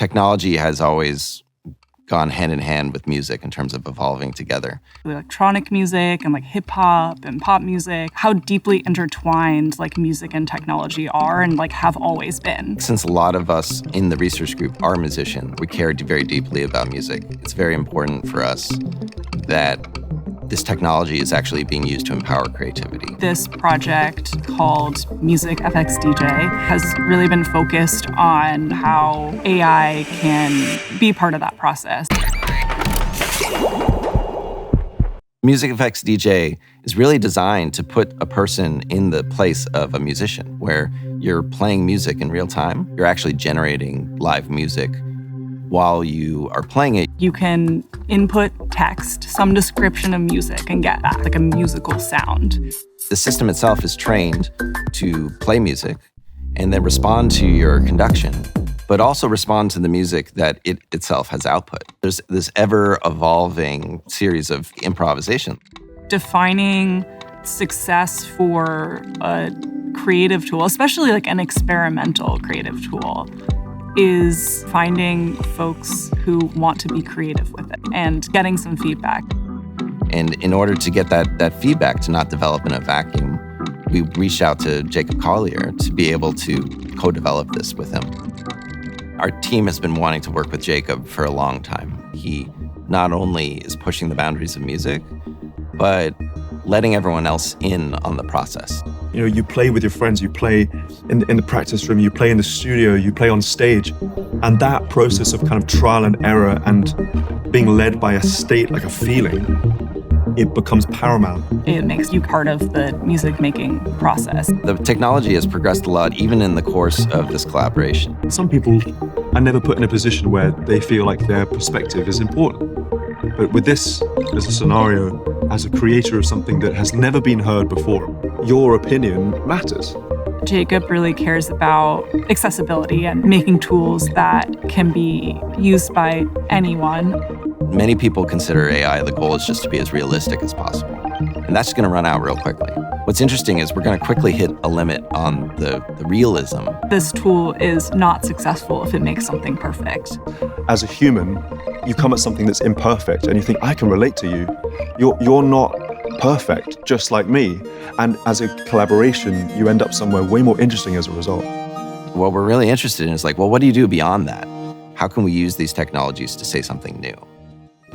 technology has always gone hand in hand with music in terms of evolving together. Electronic music and like hip hop and pop music, how deeply intertwined like music and technology are and like have always been. Since a lot of us in the research group are musicians, we care very deeply about music. It's very important for us that this technology is actually being used to empower creativity. This project called MusicFX DJ has really been focused on how AI can be part of that process. MusicFX DJ is really designed to put a person in the place of a musician, where you're playing music in real time. You're actually generating live music while you are playing it. You can input text, some description of music, and get back like a musical sound. The system itself is trained to play music and then respond to your conduction, but also respond to the music that it itself has output. There's this ever-evolving series of improvisation. Defining success for a creative tool, especially like an experimental creative tool, is finding folks who want to be creative with it and getting some feedback. And in order to get that feedback, to not develop in a vacuum, we reached out to Jacob Collier to be able to co-develop this with him. Our team has been wanting to work with Jacob for a long time. He not only is pushing the boundaries of music, but letting everyone else in on the process. You know, you play with your friends, you play in the practice room, you play in the studio, you play on stage. And that process of kind of trial and error and being led by a state, like a feeling, it becomes paramount. It makes you part of the music making process. The technology has progressed a lot, even in the course of this collaboration. Some people are never put in a position where they feel like their perspective is important. But with this as a scenario, as a creator of something that has never been heard before, your opinion matters. Jacob really cares about accessibility and making tools that can be used by anyone. Many people consider AI, the goal is just to be as realistic as possible. And that's going to run out real quickly. What's interesting is we're going to quickly hit a limit on the realism. This tool is not successful if it makes something perfect. As a human, you come at something that's imperfect and you think, I can relate to you. You're not perfect, just like me. And as a collaboration, you end up somewhere way more interesting as a result. What we're really interested in is like, well, what do you do beyond that? How can we use these technologies to say something new?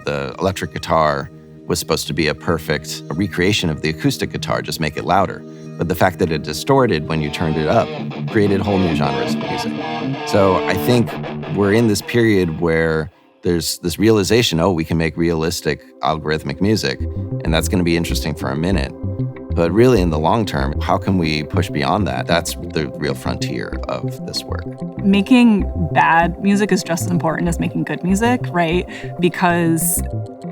The electric guitar was supposed to be a perfect recreation of the acoustic guitar, just make it louder. But the fact that it distorted when you turned it up created whole new genres of music. So I think we're in this period where there's this realization, we can make realistic algorithmic music, and that's going to be interesting for a minute. But really, in the long term, how can we push beyond that? That's the real frontier of this work. Making bad music is just as important as making good music, right? Because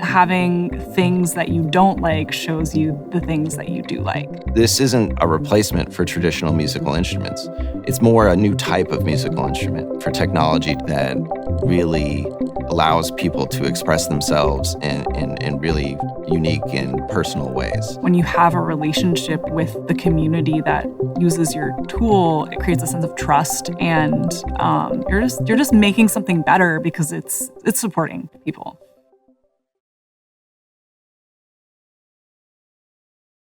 having things that you don't like shows you the things that you do like. This isn't a replacement for traditional musical instruments. It's more a new type of musical instrument for technology that really allows people to express themselves in really unique and personal ways. When you have a relationship with the community that uses your tool, it creates a sense of trust, and you're just making something better because it's supporting people.